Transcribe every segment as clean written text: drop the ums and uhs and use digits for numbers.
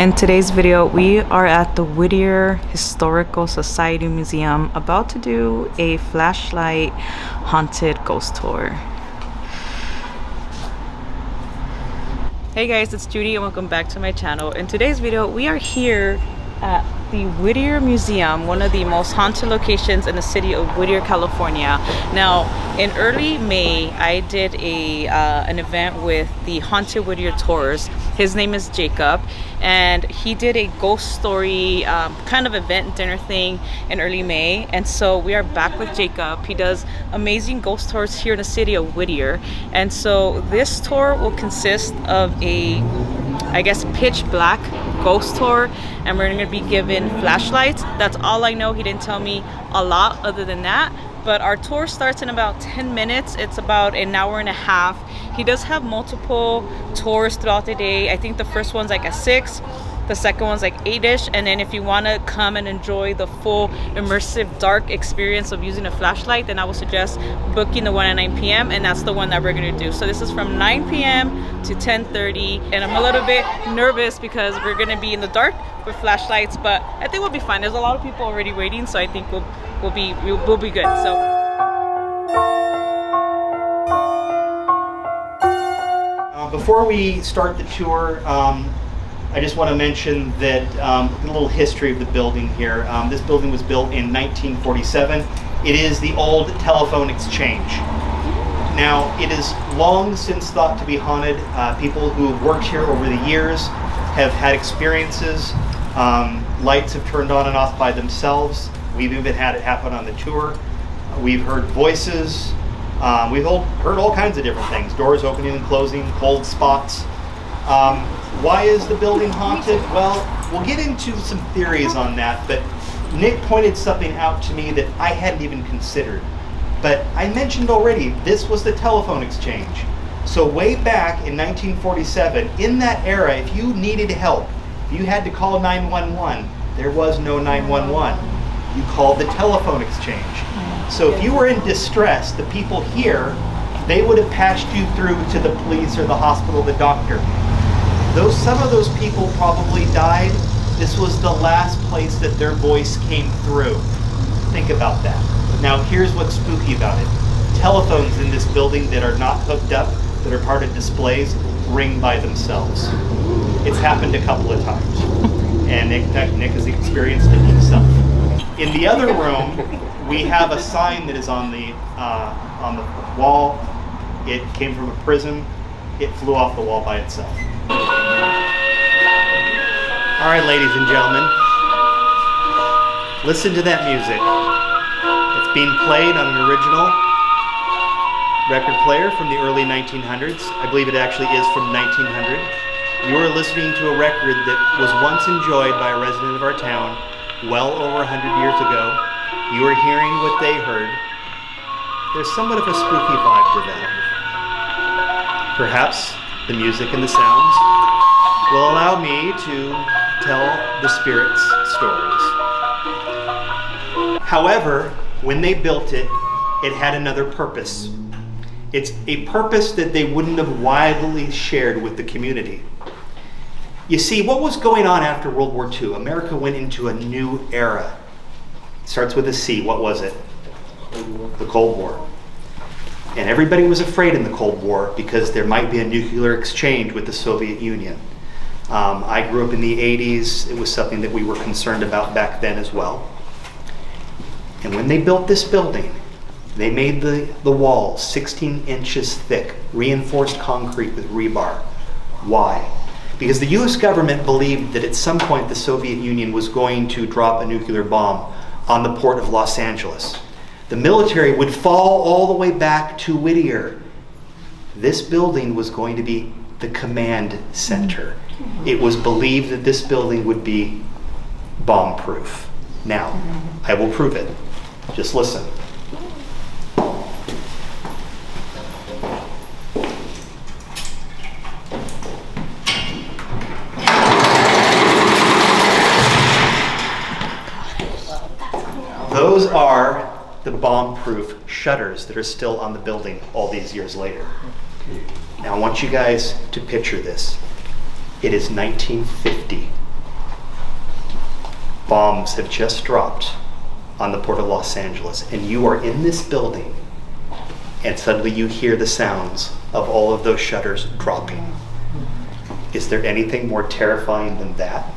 In today's video, we are at the Whittier Historical Society Museum about to do a flashlight haunted ghost tour. Hey guys, it's Judy and welcome back to my channel. In today's video, we are here at the Whittier Museum, one of the most haunted locations in the city of Whittier, California. Now, in early May, I did an event with the Haunted Whittier Tours. His name is Jacob, and he did a ghost story kind of event dinner thing in early May. And so we are back with Jacob. He does amazing ghost tours here in the city of Whittier. And so this tour will consist of a, I guess, pitch black ghost tour, and we're gonna be given flashlights. That's all I know. He didn't tell me a lot other than that. But our tour starts in about 10 minutes. It's about an hour and a half. He does have multiple tours throughout the day. I think the first one's like at 6, the second one's like 8-ish, and then if you want to come and enjoy the full immersive dark experience of using a flashlight, then I would suggest booking the one at 9 p.m. and that's the one that we're gonna do. So this is from 9 p.m. to 10:30, and I'm a little bit nervous because we're gonna be in the dark with flashlights, but I think we'll be fine. There's a lot of people already waiting, so I think we'll be good. So. Before we start the tour, I just want to mention that a little history of the building here. This building was built in 1947. It is the old telephone exchange. Now, it is long since thought to be haunted. People who have worked here over the years have had experiences. Lights have turned on and off by themselves. We've even had it happen on the tour. We've heard voices. We've heard all kinds of different things. Doors opening and closing, cold spots. Why is the building haunted? Well, we'll get into some theories on that, but Nick pointed something out to me that I hadn't even considered. But I mentioned already, this was the telephone exchange. So way back in 1947, in that era, if you needed help, if you had to call 911, there was no 911. You called the telephone exchange. So if you were in distress, the people here, they would have patched you through to the police or the hospital, the doctor. Some of those people probably died. This was the last place that their voice came through. Think about that. Now here's what's spooky about it. Telephones in this building that are not hooked up, that are part of displays, ring by themselves. It's happened a couple of times. And in fact, Nick has experienced it himself. In the other room, we have a sign that is on the wall. It came from a prism. It flew off the wall by itself. All right, ladies and gentlemen, listen to that music. It's being played on an original record player from the early 1900s. I believe it actually is from 1900. You are listening to a record that was once enjoyed by a resident of our town well over 100 years ago. You are hearing what they heard. There's somewhat of a spooky vibe to that. Perhaps the music and the sounds will allow me to tell the spirits' stories. However, when they built it, it had another purpose. It's a purpose that they wouldn't have widely shared with the community. You see, what was going on after World War II? America went into a new era. It starts with a C. What was it? The Cold War. And everybody was afraid in the Cold War because there might be a nuclear exchange with the Soviet Union. I grew up in the 80s. It was something that we were concerned about back then as well. And when they built this building, they made the walls 16 inches thick, reinforced concrete with rebar. Why? Because the US government believed that at some point the Soviet Union was going to drop a nuclear bomb on the port of Los Angeles. The military would fall all the way back to Whittier. This building was going to be the command center. It was believed that this building would be bomb-proof. Now, I will prove it. Just listen. Those are the bomb-proof shutters that are still on the building all these years later. Now I want you guys to picture this. It is 1950. bombs have just dropped on the port of Los Angeles, and you are in this building, and suddenly you hear the sounds of all of those shutters dropping. Is there anything more terrifying than that?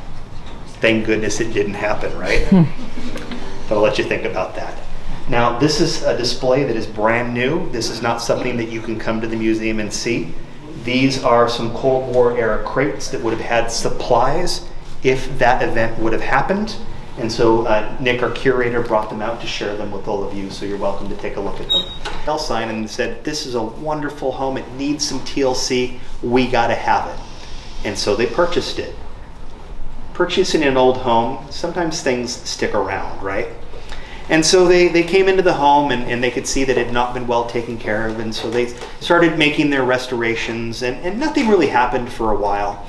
Thank goodness it didn't happen, right? But I'll let you think about that. Now, this is a display that is brand new. This is not something that you can come to the museum and see. These are some Cold War era crates that would have had supplies if that event would have happened. And so Nick, our curator, brought them out to share them with all of you, so you're welcome to take a look at them. Sign and said, this is a wonderful home, it needs some TLC, we gotta have it. And so they purchased it. Purchasing an old home, sometimes things stick around, right? And so they came into the home and they could see that it had not been well taken care of, and so they started making their restorations, and nothing really happened for a while.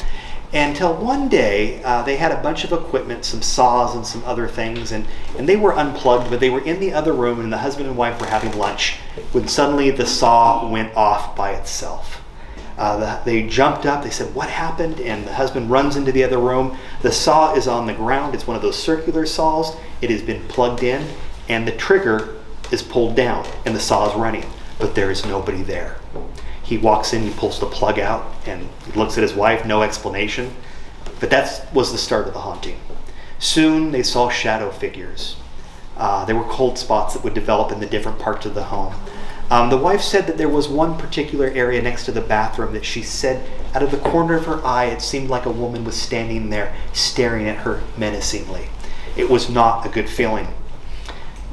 Until one day, they had a bunch of equipment, some saws and some other things, and they were unplugged, but they were in the other room, and the husband and wife were having lunch, when suddenly the saw went off by itself. They jumped up, they said, what happened? And the husband runs into the other room. The saw is on the ground. It's one of those circular saws. It has been plugged in, and the trigger is pulled down, and the saw is running, but there is nobody there. He walks in, he pulls the plug out, and he looks at his wife, no explanation. But that was the start of the haunting. Soon they saw shadow figures. There were cold spots that would develop in the different parts of the home. The wife said that there was one particular area next to the bathroom that she said out of the corner of her eye, it seemed like a woman was standing there staring at her menacingly. It was not a good feeling.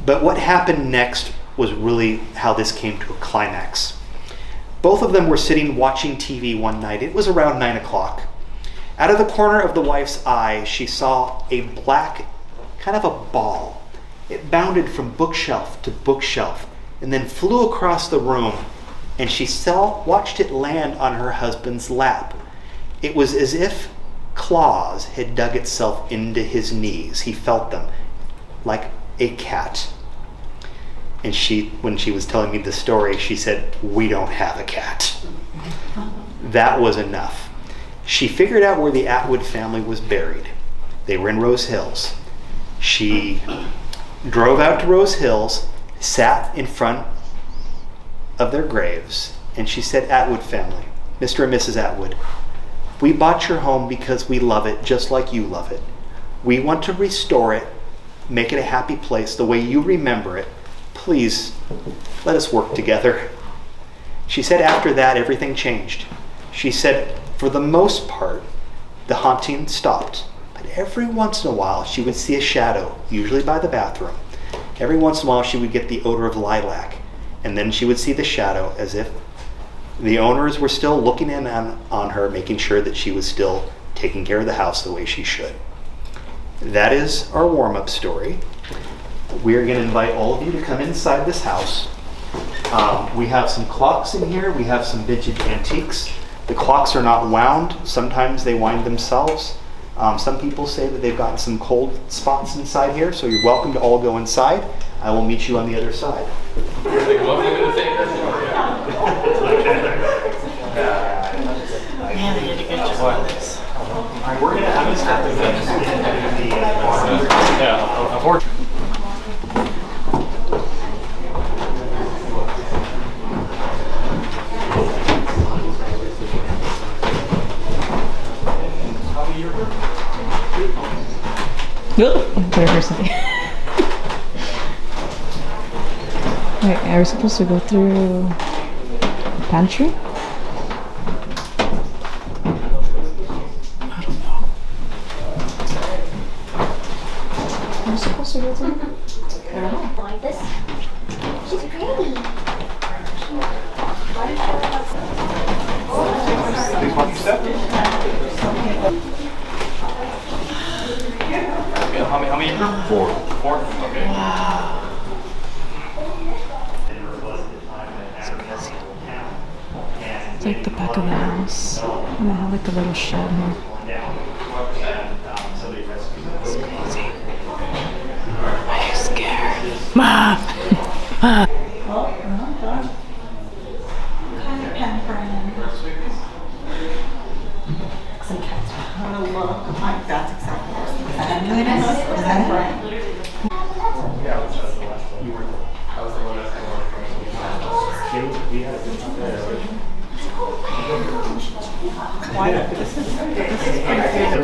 But what happened next was really how this came to a climax. Both of them were sitting watching TV one night. It was around 9 o'clock. Out of the corner of the wife's eye, she saw a black, kind of a ball. It bounded from bookshelf to bookshelf and then flew across the room, and she watched it land on her husband's lap. It was as if claws had dug itself into his knees. He felt them like a cat. And when she was telling me the story, she said, we don't have a cat. That was enough. She figured out where the Atwood family was buried. They were in Rose Hills. She drove out to Rose Hills, sat in front of their graves, and she said, Atwood family, Mr. and Mrs. Atwood, we bought your home because we love it just like you love it. We want to restore it, make it a happy place the way you remember it. Please, let us work together. She said after that, everything changed. She said, for the most part, the haunting stopped. But every once in a while, she would see a shadow, usually by the bathroom. Every once in a while, she would get the odor of lilac. And then she would see the shadow as if the owners were still looking in on her, making sure that she was still taking care of the house the way she should. That is our warm-up story. We are going to invite all of you to come inside this house. We have some clocks in here. We have some vintage antiques. The clocks are not wound. Sometimes they wind themselves. Some people say that they've gotten some cold spots inside here, so you're welcome to all go inside. I will meet you on the other side. Yeah, they did a good job on this. I'm going to start the Whatever something. Wait, are we supposed to go through the pantry? I don't know. Are we supposed to go through? I don't know. Like this? She's pretty. Please watch your step. How many? Four. Okay. Wow. It's like the back of the house. And I have like a little shed here. It's crazy. Are you scared? Ma! Kind of pampering. Some cats. I want to look. Like, that's exactly what I was thinking.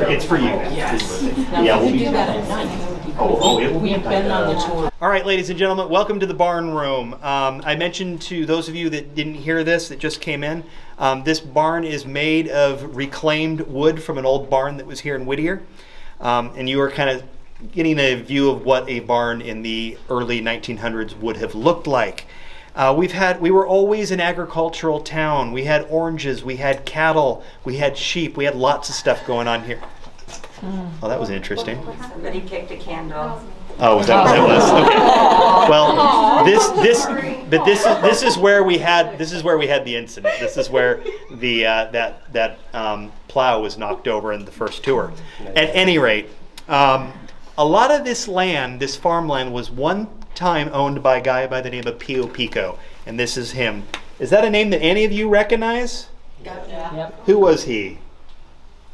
It's for you. Yes. Yeah, we'll do that at night. It will be. We've been on the tour. All right, ladies and gentlemen, welcome to the barn room. I mentioned to those of you that didn't hear this, that just came in, this barn is made of reclaimed wood from an old barn that was here in Whittier. And you are kind of getting a view of what a barn in the early 1900s would have looked like. We were always an agricultural town. We had oranges, we had cattle, we had sheep, we had lots of stuff going on here. Oh, that was interesting. Somebody kicked a candle. Oh, was that what that was? Okay. Well, this is where we had the incident. This is where the that plow was knocked over in the first tour. At any rate, a lot of this land, this farmland, was one time owned by a guy by the name of Pio Pico, and this is him. Is that a name that any of you recognize? Yeah. Yep. Who was he?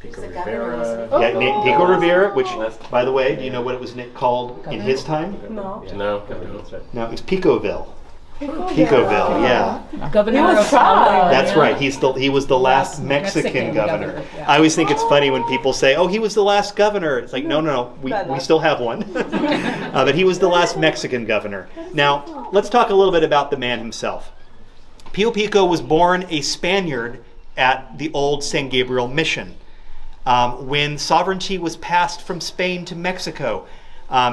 Pico Rivera. Yeah, Pico Rivera, which, by the way, do you know what it was called in his time? No. No. No, it was Picoville. Picoville, yeah. Governor of Colorado. That's right. He was the last Mexican governor. I always think it's funny when people say, "Oh, he was the last governor." It's like, no. We still have one. But he was the last Mexican governor. Now, let's talk a little bit about the man himself. Pio Pico was born a Spaniard at the old San Gabriel Mission. When sovereignty was passed from Spain to Mexico,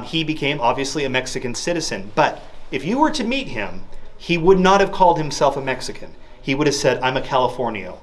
he became obviously a Mexican citizen. But if you were to meet him, he would not have called himself a Mexican. He would have said, "I'm a Californio."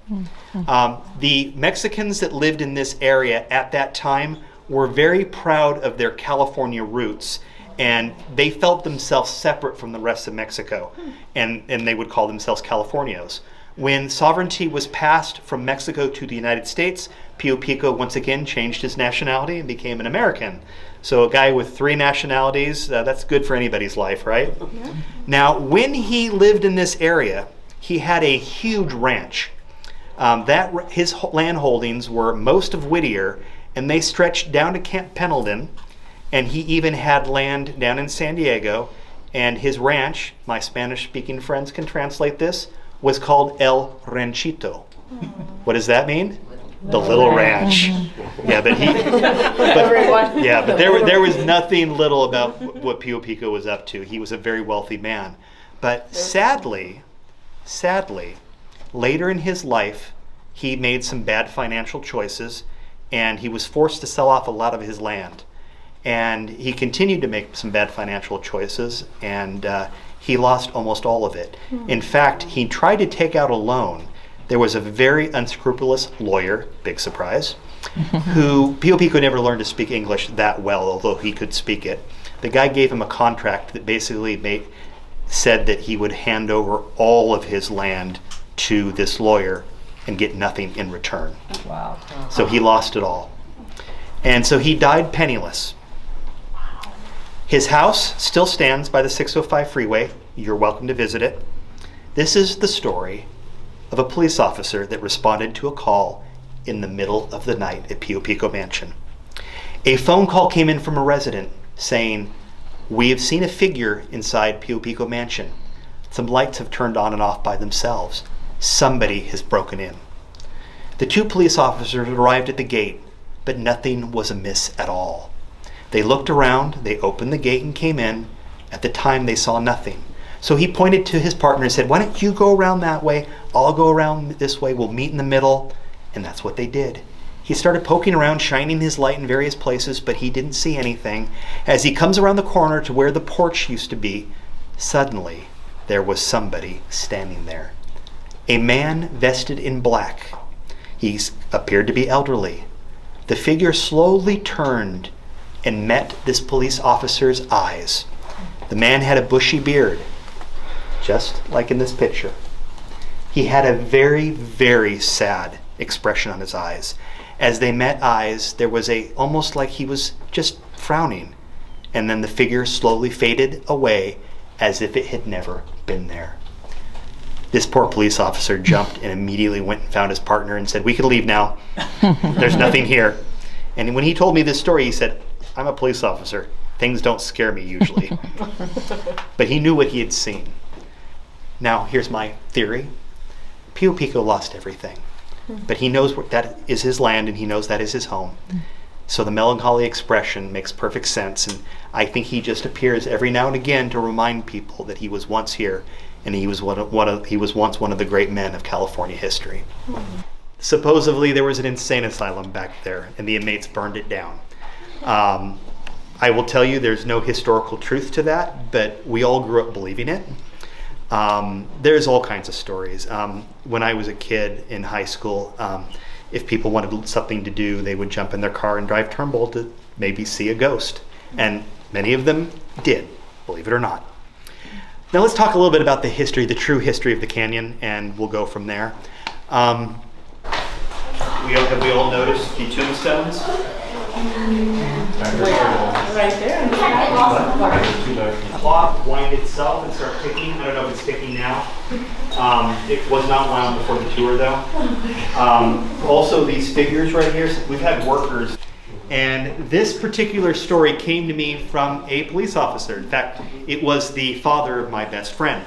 The Mexicans that lived in this area at that time were very proud of their California roots, and they felt themselves separate from the rest of Mexico, and they would call themselves Californios. When sovereignty was passed from Mexico to the United States, Pio Pico once again changed his nationality and became an American. So a guy with 3 nationalities, that's good for anybody's life, right? Yeah. Now, when he lived in this area, he had a huge ranch. His land holdings were most of Whittier, and they stretched down to Camp Pendleton, and he even had land down in San Diego, and his ranch, my Spanish-speaking friends can translate this, was called El Ranchito. What does that mean? The little ranch. Yeah, but there was nothing little about what Pio Pico was up to. He was a very wealthy man. But sadly, later in his life, he made some bad financial choices, and he was forced to sell off a lot of his land. And he continued to make some bad financial choices, and he lost almost all of it. In fact, he tried to take out a loan. There was a very unscrupulous lawyer, big surprise, who Pio Pico never learned to speak English that well, although he could speak it. The guy gave him a contract that basically said that he would hand over all of his land to this lawyer and get nothing in return. Wow. So he lost it all. And so he died penniless. His house still stands by the 605 freeway. You're welcome to visit it. This is the story of a police officer that responded to a call in the middle of the night at Pio Pico Mansion. A phone call came in from a resident saying, "We have seen a figure inside Pio Pico Mansion. Some lights have turned on and off by themselves. Somebody has broken in." The 2 police officers arrived at the gate, but nothing was amiss at all. They looked around, they opened the gate and came in. At the time, they saw nothing. So he pointed to his partner and said, "Why don't you go around that way? I'll go around this way. We'll meet in the middle." And that's what they did. He started poking around, shining his light in various places, but he didn't see anything. As he comes around the corner to where the porch used to be, suddenly there was somebody standing there. A man vested in black. He appeared to be elderly. The figure slowly turned and met this police officer's eyes. The man had a bushy beard, just like in this picture. He had a very, very sad expression on his eyes. As they met eyes, there was almost like he was just frowning. And then the figure slowly faded away as if it had never been there. This poor police officer jumped and immediately went and found his partner and said, "We can leave now. There's nothing here." And when he told me this story, he said, I'm a police officer. Things don't scare me usually. But he knew what he had seen. Now, here's my theory. Pio Pico lost everything. But he knows that is his land, and he knows that is his home. So the melancholy expression makes perfect sense, and I think he just appears every now and again to remind people that he was once here, and he was once one of the great men of California history. Supposedly there was an insane asylum back there, and the inmates burned it down. I will tell you there's no historical truth to that, but we all grew up believing it. There's all kinds of stories. When I was a kid in high school, if people wanted something to do, they would jump in their car and drive Turnbull to maybe see a ghost. And many of them did, believe it or not. Now let's talk a little bit about the history, the true history of the canyon, and we'll go from there. Have we all noticed the tombstones? Right there. The clock wind itself and start ticking. I don't know if it's ticking now. It was not wound before the tour though. Also these figures right here, we've had workers. And this particular story came to me from a police officer. In fact, it was the father of my best friend.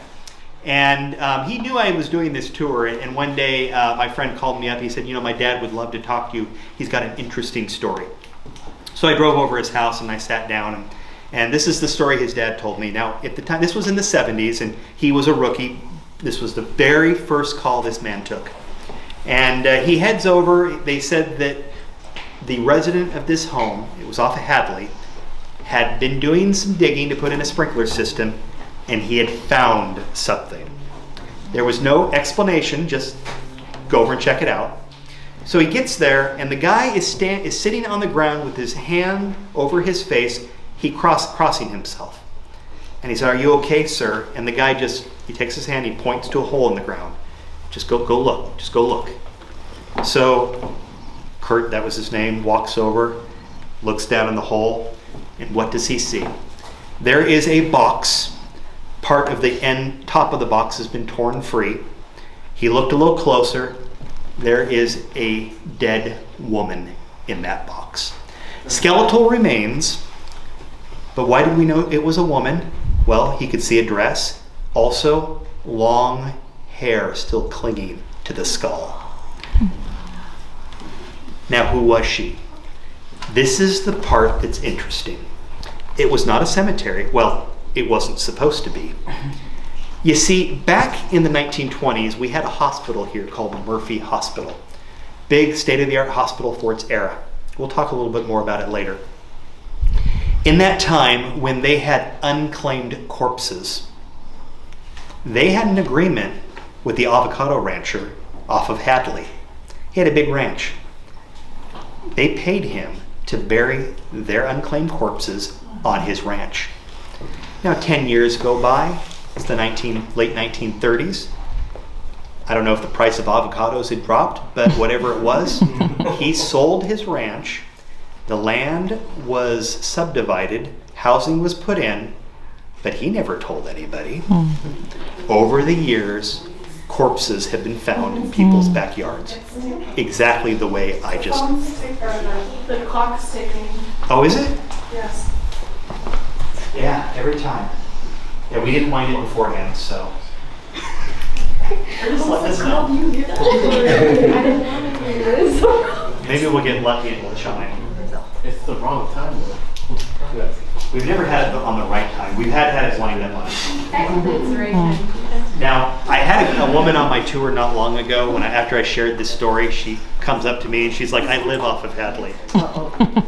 And he knew I was doing this tour, and one day my friend called me up. He said, you know, my dad would love to talk to you. He's got an interesting story. So I drove over his house and I sat down, and this is the story his dad told me. Now, at the time, this was in the 70s, and he was a rookie. This was the very first call this man took. And he heads over. They said that the resident of this home, it was off of Hadley, had been doing some digging to put in a sprinkler system, and he had found something. There was no explanation, just go over and check it out. So he gets there, and the guy is sitting on the ground with his hand over his face. He crossing himself. And he said, "Are you okay, sir?" And the guy he takes his hand, he points to a hole in the ground. Just go look, just go look. So Kurt, that was his name, walks over, looks down in the hole, and what does he see? There is a box. Part of the top of the box has been torn free. He looked a little closer. There is a dead woman in that box. Skeletal remains, but why did we know it was a woman? Well, he could see a dress, also long hair still clinging to the skull. Now, who was she? This is the part that's interesting. It was not a cemetery. Well, it wasn't supposed to be. You see, back in the 1920s, we had a hospital here called the Murphy Hospital. Big state-of-the-art hospital for its era. We'll talk a little bit more about it later. In that time, when they had unclaimed corpses, they had an agreement with the avocado rancher off of Hadley. He had a big ranch. They paid him to bury their unclaimed corpses on his ranch. Now 10 years go by. It's the late 1930s. I don't know if the price of avocados had dropped, but whatever it was, he sold his ranch. The land was subdivided, housing was put in, but he never told anybody. Over the years, corpses have been found in people's backyards. Exactly the way I just... The clock's ticking. Oh, is it? Yes. Yeah, every time. Yeah, we didn't wind it beforehand, so. Just let us know. Maybe we'll get lucky and it'll chime. It's the wrong time though. We've never had it on the right time. We've had it wind up on it. Now, I had a woman on my tour not long ago. After I shared this story, she comes up to me and she's like, "I live off of Hadley."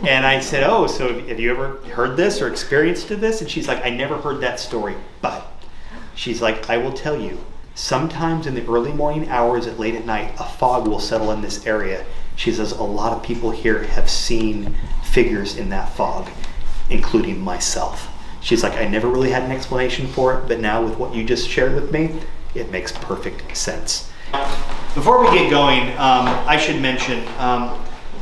And I said, "Oh, so have you ever heard this or experienced this?" And she's like, "I never heard that story, but," she's like, "I will tell you, sometimes in the early morning hours at late at night, a fog will settle in this area." She says, "A lot of people here have seen figures in that fog, including myself." She's like, "I never really had an explanation for it, but now with what you just shared with me, it makes perfect sense." Before we get going, I should mention,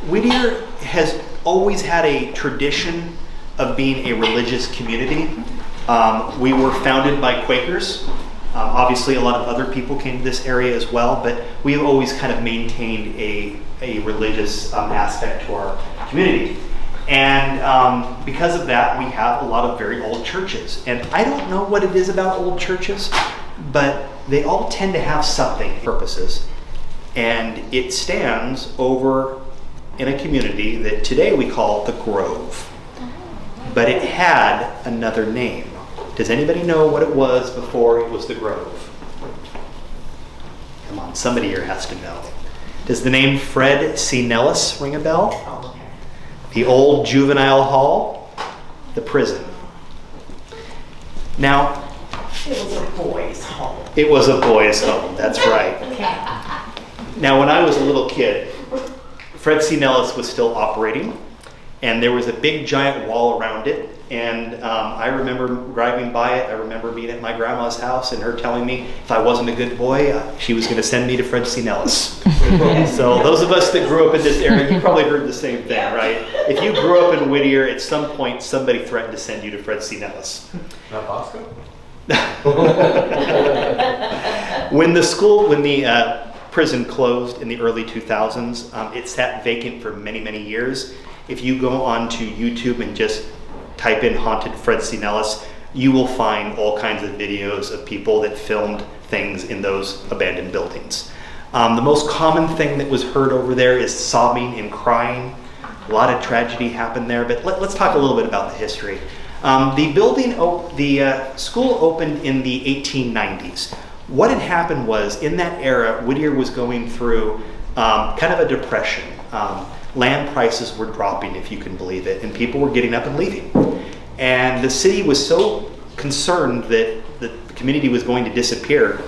Whittier has always had a tradition of being a religious community. We were founded by Quakers. Obviously, a lot of other people came to this area as well, but we've always kind of maintained a religious aspect to our community. And because of that, we have a lot of very old churches. And I don't know what it is about old churches, but they all tend to have something, purposes. And it stands over in a community that today we call the Grove. But it had another name. Does anybody know what it was before it was the Grove? Come on, somebody here has to know. Does the name Fred C. Nellis ring a bell? The old juvenile hall, the prison. Now, It was a boys' home. it was a boys' home, that's right. Now, when I was a little kid, Fred C. Nellis was still operating, and there was a big giant wall around it. And I remember driving by it. I remember being at my grandma's house and her telling me if I wasn't a good boy, she was going to send me to Fred C. Nellis. So those of us that grew up in this area, you probably heard the same thing, right? If you grew up in Whittier, at some point somebody threatened to send you to Fred C. Nellis. Not Bosco? When the prison closed in the early 2000s, it sat vacant for many, many years. If you go onto YouTube and just type in Haunted Fred C. Nellis, you will find all kinds of videos of people that filmed things in those abandoned buildings. The most common thing that was heard over there is sobbing and crying. A lot of tragedy happened there, but let's talk a little bit about the history. The school opened in the 1890s. What had happened was, in that era, Whittier was going through kind of a depression. Land prices were dropping, if you can believe it, and people were getting up and leaving. And the city was so concerned that the community was going to disappear,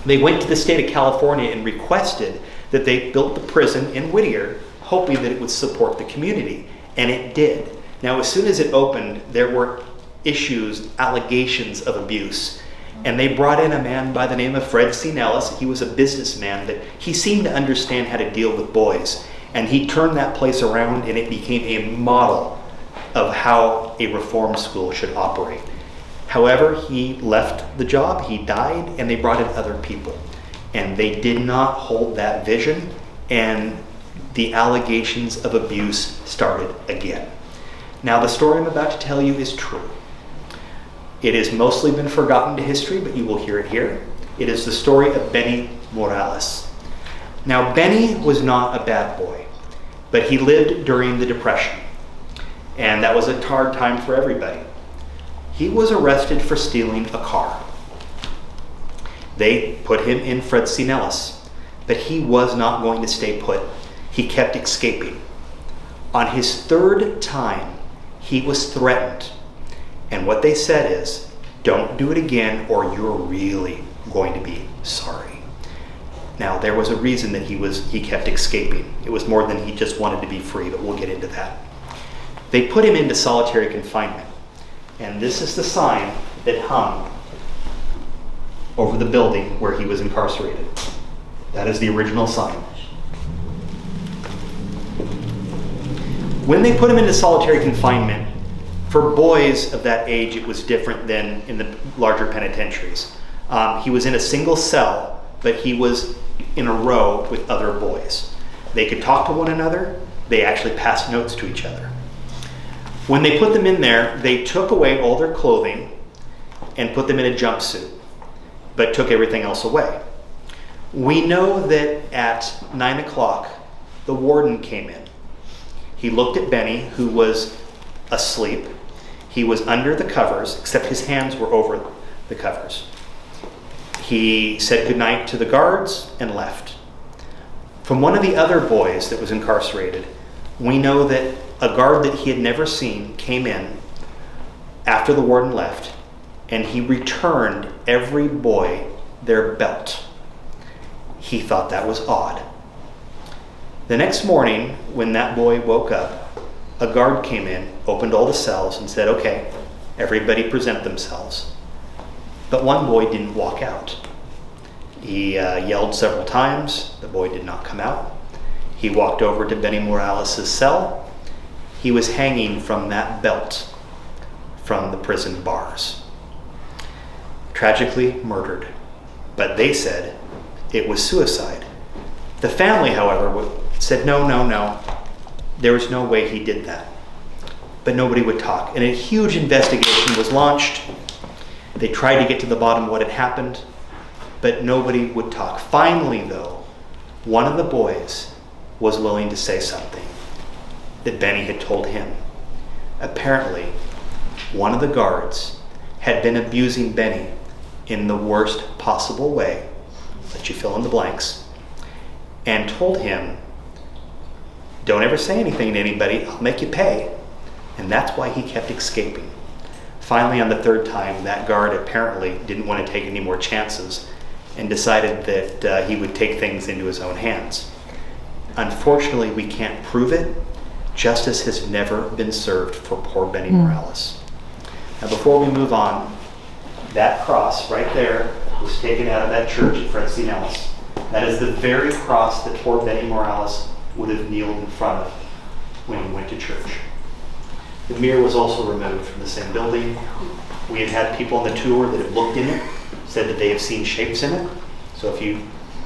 they went to the state of California and requested that they built the prison in Whittier, hoping that it would support the community. And it did. Now, as soon as it opened, there were issues, allegations of abuse. And they brought in a man by the name of Fred C. Nellis. He was a businessman, but he seemed to understand how to deal with boys. And he turned that place around, and it became a model of how a reform school should operate. However, he left the job, he died, and they brought in other people. And they did not hold that vision, and the allegations of abuse started again. Now, the story I'm about to tell you is true. It has mostly been forgotten to history, but you will hear it here. It is the story of Benny Morales. Now, Benny was not a bad boy, but he lived during the Depression, and that was a hard time for everybody. He was arrested for stealing a car. They put him in Fred C. Nellis, but he was not going to stay put. He kept escaping. On his third time, he was threatened. And what they said is, don't do it again or you're really going to be sorry. Now, there was a reason that he kept escaping. It was more than he just wanted to be free, but we'll get into that. They put him into solitary confinement. And this is the sign that hung over the building where he was incarcerated. That is the original sign. When they put him into solitary confinement, for boys of that age, it was different than in the larger penitentiaries. He was in a single cell, but he was in a row with other boys. They could talk to one another. They actually passed notes to each other. When they put them in there, they took away all their clothing and put them in a jumpsuit, but took everything else away. We know that at 9 o'clock, the warden came in. He looked at Benny, who was asleep. He was under the covers, except his hands were over the covers. He said goodnight to the guards and left. From one of the other boys that was incarcerated, we know that a guard that he had never seen came in after the warden left, and he returned every boy their belt. He thought that was odd. The next morning, when that boy woke up, a guard came in, opened all the cells, and said, okay, everybody present themselves. But one boy didn't walk out. He yelled several times. The boy did not come out. He walked over to Benny Morales' cell. He was hanging from that belt from the prison bars. Tragically murdered. But they said it was suicide. The family, however, said, no. There was no way he did that. But nobody would talk. And a huge investigation was launched. They tried to get to the bottom of what had happened, but nobody would talk. Finally, though, one of the boys was willing to say something that Benny had told him. Apparently, one of the guards had been abusing Benny in the worst possible way, let you fill in the blanks, and told him, don't ever say anything to anybody, I'll make you pay. And that's why he kept escaping. Finally, on the third time, that guard apparently didn't want to take any more chances and decided that he would take things into his own hands. Unfortunately, we can't prove it. Justice has never been served for poor Benny Morales. Now, before we move on, that cross right there was taken out of that church at Insane Asylum. That is the very cross that poor Benny Morales would have kneeled in front of when he went to church. The mirror was also removed from the same building. We have had people on the tour that have looked in it, said that they have seen shapes in it. So if you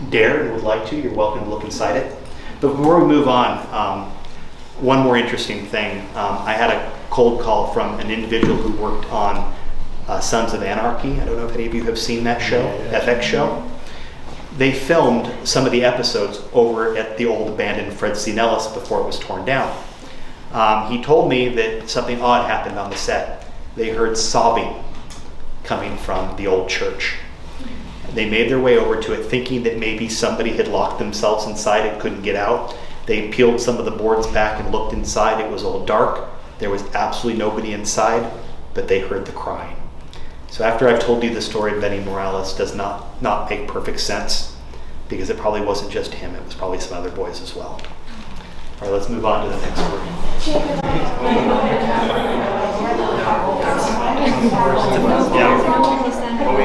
dare and would like to, you're welcome to look inside it. But before we move on, one more interesting thing. I had a cold call from an individual who worked on Sons of Anarchy. I don't know if any of you have seen that show, FX show. They filmed some of the episodes over at the old abandoned Fred C. Nellis before it was torn down. He told me that something odd happened on the set. They heard sobbing coming from the old church. They made their way over to it thinking that maybe somebody had locked themselves inside and couldn't get out. They peeled some of the boards back and looked inside. It was all dark. There was absolutely nobody inside, but they heard the crying. So after I've told you the story of Benny Morales does not make perfect sense, because it probably wasn't just him, it was probably some other boys as well. All right, let's move on to the next word.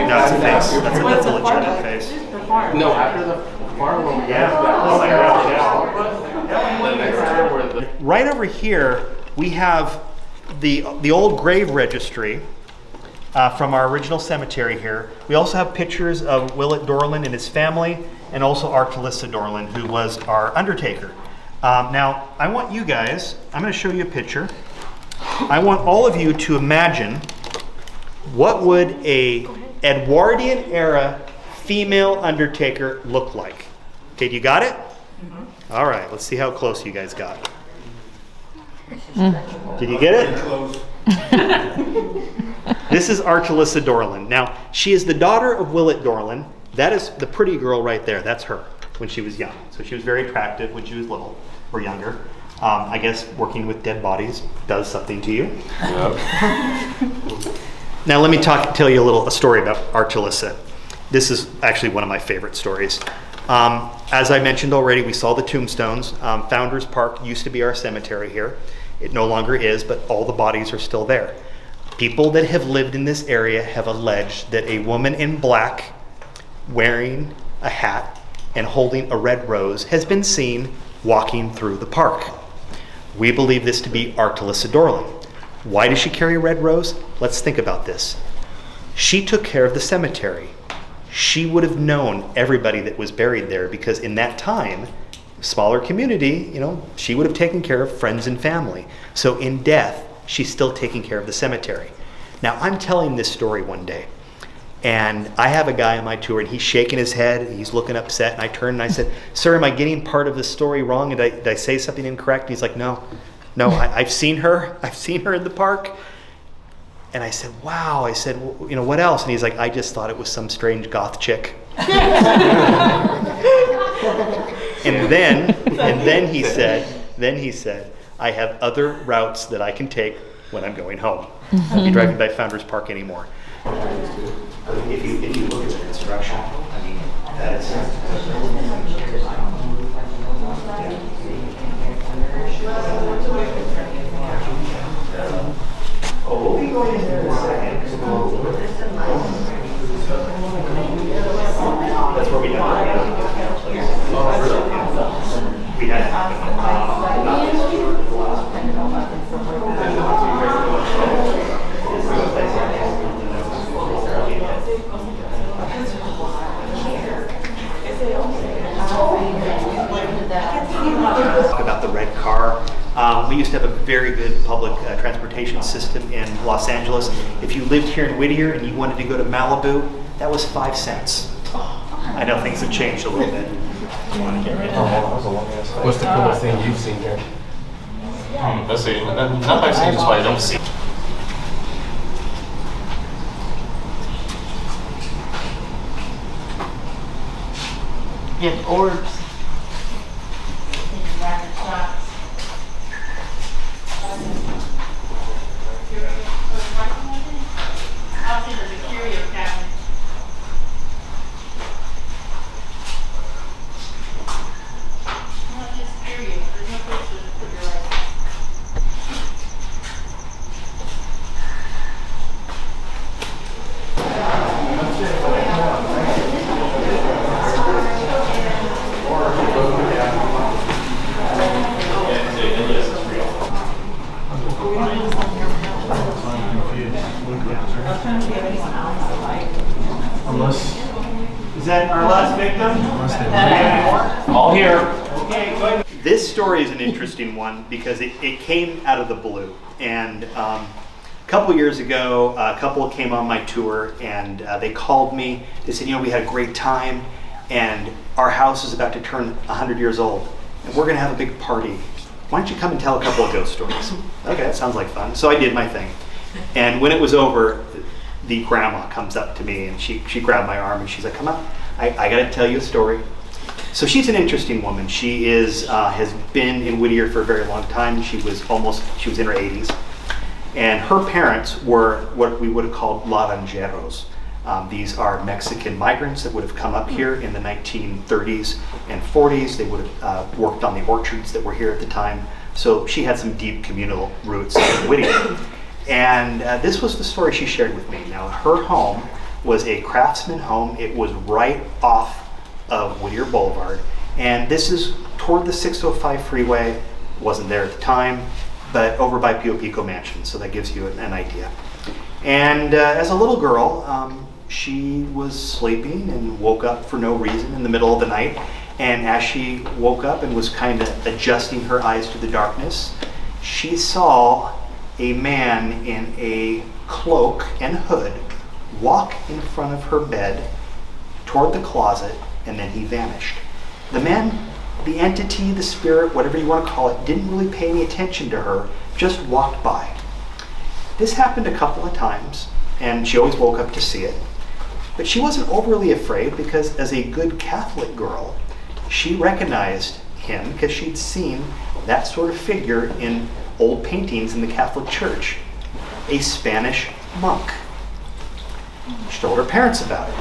No, it's a face. That's a legitimate face. No, after the farm one. Right over here, we have the old grave registry from our original cemetery here. We also have pictures of Willett Dorland and his family, and also Archelaus Dorland, who was our undertaker. Now, I want you guys, I'm going to show you a picture. I want all of you to imagine what would a Edwardian era female undertaker look like. Okay, you got it? Mm-hmm. All right, let's see how close you guys got. Did you get it? This is Archelaus Dorland. Now, she is the daughter of Willett Dorland. That is the pretty girl right there. That's her when she was young. So she was very attractive when she was little or younger. I guess working with dead bodies does something to you. Yep. Now let me tell you a story about Archelaus. This is actually one of my favorite stories. As I mentioned already, we saw the tombstones. Founders Park used to be our cemetery here. It no longer is, but all the bodies are still there. People that have lived in this area have alleged that a woman in black wearing a hat and holding a red rose has been seen walking through the park. We believe this to be Archelaus Dorland. Why does she carry a red rose? Let's think about this. She took care of the cemetery. She would have known everybody that was buried there, because in that time, smaller community, she would have taken care of friends and family. So in death, she's still taking care of the cemetery. Now, I'm telling this story one day, and I have a guy on my tour, and he's shaking his head, he's looking upset, and I turned and I said, "Sir, am I getting part of the story wrong? And did I say something incorrect?" And he's like, No, I've seen her in the park. And I said, "Wow." I said, "Well, what else?" And he's like, "I just thought it was some strange goth chick." And then he said, "I have other routes that I can take when I'm going home. I'll be driving by Founders Park anymore." If you look at the construction, I mean, that is. Oh, we'll be going in there in a second. That's where we don't. We had talk about the red car. very good public transportation system in Los Angeles. If you lived here in Whittier and you wanted to go to Malibu, that was 5 cents. I know things have changed a little bit. What's the coolest thing you've seen here? Let's see. Not by saying just why I don't see. You have orbs. Is that our last victim? All here. This story is an interesting one because it came out of the blue. And a couple years ago, a couple came on my tour and they called me. They said, we had a great time and our house is about to turn 100 years old and we're going to have a big party. Why don't you come and tell a couple of ghost stories? Okay, that sounds like fun. So I did my thing. And when it was over, the grandma comes up to me and she grabbed my arm and she's like, come on, I got to tell you a story. So she's an interesting woman. She has been in Whittier for a very long time. She was in her 80s. And her parents were what we would have called laranjeros. These are Mexican migrants that would have come up here in the 1930s and 40s. They would have worked on the orchards that were here at the time. So she had some deep communal roots in Whittier. And this was the story she shared with me. Now, her home was a craftsman home. It was right off of Whittier Boulevard. And this is toward the 605 freeway. Wasn't there at the time, but over by Pio Pico Mansion. So that gives you an idea. And as a little girl, she was sleeping and woke up for no reason in the middle of the night. And as she woke up and was kind of adjusting her eyes to the darkness, she saw a man in a cloak and hood walk in front of her bed toward the closet, and then he vanished. The man, the entity, the spirit, whatever you want to call it, didn't really pay any attention to her, just walked by. This happened a couple of times, and she always woke up to see it. But she wasn't overly afraid because as a good Catholic girl, she recognized him because she'd seen that sort of figure in old paintings in the Catholic Church, a Spanish monk. She told her parents about it.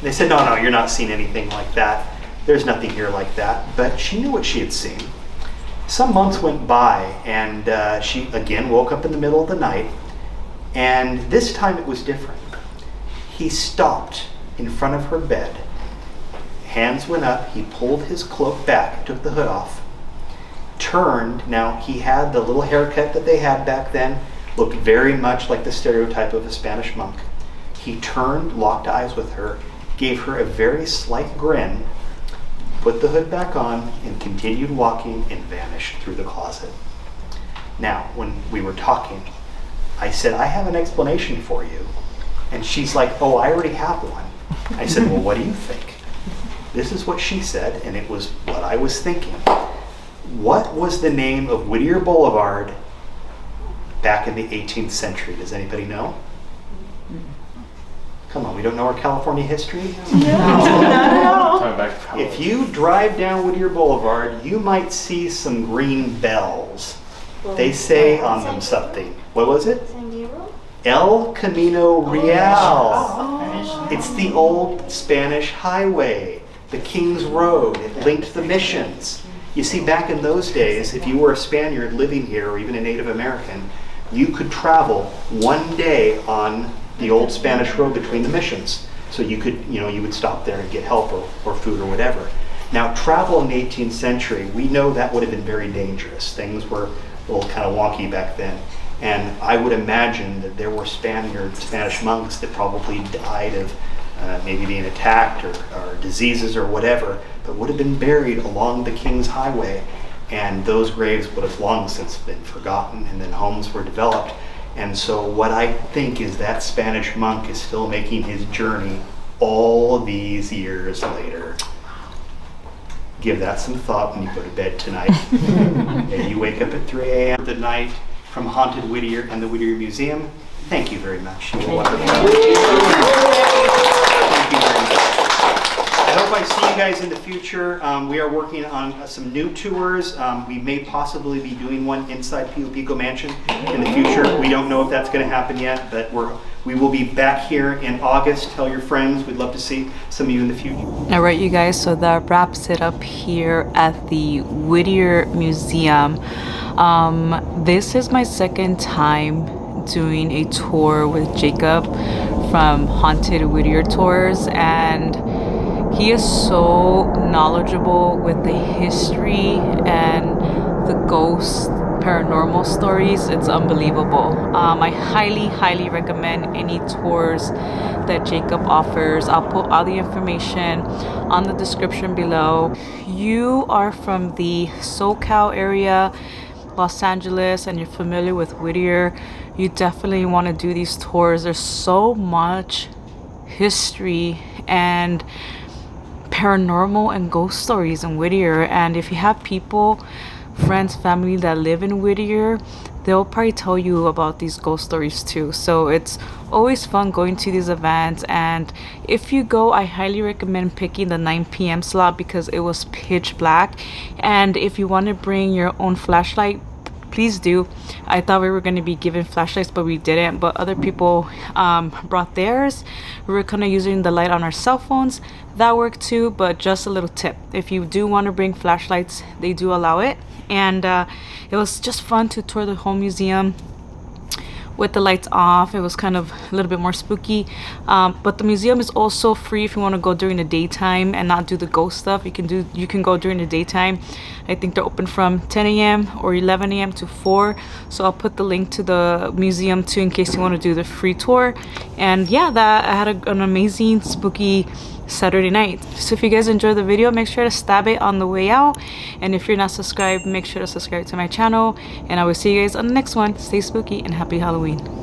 They said, no, you're not seeing anything like that. There's nothing here like that. But she knew what she had seen. Some months went by and she again woke up in the middle of the night, and this time it was different. He stopped in front of her bed. Hands went up, he pulled his cloak back, took the hood off, turned. Now he had the little haircut that they had back then, looked very much like the stereotype of a Spanish monk. He turned, locked eyes with her, gave her a very slight grin, put the hood back on, and continued walking and vanished through the closet. Now, when we were talking, I said, I have an explanation for you. And she's like, oh, I already have one. I said, well, what do you think? This is what she said, and it was what I was thinking. What was the name of Whittier Boulevard back in the 18th century? Does anybody know? Come on, we don't know our California history? If you drive down Whittier Boulevard, you might see some green bells. They say on them something. What was it? El Camino Real. It's the old Spanish highway, the King's Road. It linked the missions. You see, back in those days, if you were a Spaniard living here, or even a Native American, you could travel one day on the old Spanish road between the missions. So you could, you would stop there and get help or food or whatever. Now, travel in the 18th century, we know that would have been very dangerous. Things were a little kind of wonky back then. And I would imagine that there were Spanish monks that probably died of maybe being attacked or diseases or whatever, but would have been buried along the King's Highway. and those graves would have long since been forgotten, and then homes were developed. And so what I think is that Spanish monk is still making his journey all these years later. Give that some thought when you go to bed tonight. And you wake up at 3 a.m. the night from Haunted Whittier and the Whittier Museum. Thank you very much. You were wonderful. Thank you very much. I hope I see you guys in the future. We are working on some new tours. We may possibly be doing one inside Pio Pico Mansion in the future. We don't know if that's going to happen yet, but we will be back here in August. Tell your friends. We'd love to see some of you in the future. All right, you guys, so that wraps it up here at the Whittier Museum. This is my second time doing a tour with Jacob from Haunted Whittier Tours, and he is so knowledgeable with the history and the ghost paranormal stories. It's unbelievable. I highly recommend any tours that Jacob offers. I'll put all the information on the description below. You are from the SoCal area, Los Angeles, and you're familiar with Whittier, you definitely want to do these tours. There's so much history and paranormal and ghost stories in Whittier, and if you have people, friends, family that live in Whittier, they'll probably tell you about these ghost stories too. So it's always fun going to these events, and if you go, I highly recommend picking the 9 p.m. slot because it was pitch black. And if you want to bring your own flashlight, please do. I thought we were going to be given flashlights, but we didn't, but other people brought theirs. We were kind of using the light on our cell phones. That worked too, but just a little tip, if you do want to bring flashlights, they do allow it. And it was just fun to tour the whole museum with the lights off. It was kind of a little bit more spooky, but the museum is also free if you want to go during the daytime and not do the ghost stuff. You can go during the daytime. I think they're open from 10 a.m. or 11 a.m. to 4. So I'll put the link to the museum too in case you want to do the free tour. And yeah, I had an amazing spooky Saturday night. So if you guys enjoyed the video, make sure to stab it on the way out, and if you're not subscribed, make sure to subscribe to my channel, and I will see you guys on the next one. Stay spooky and happy Halloween.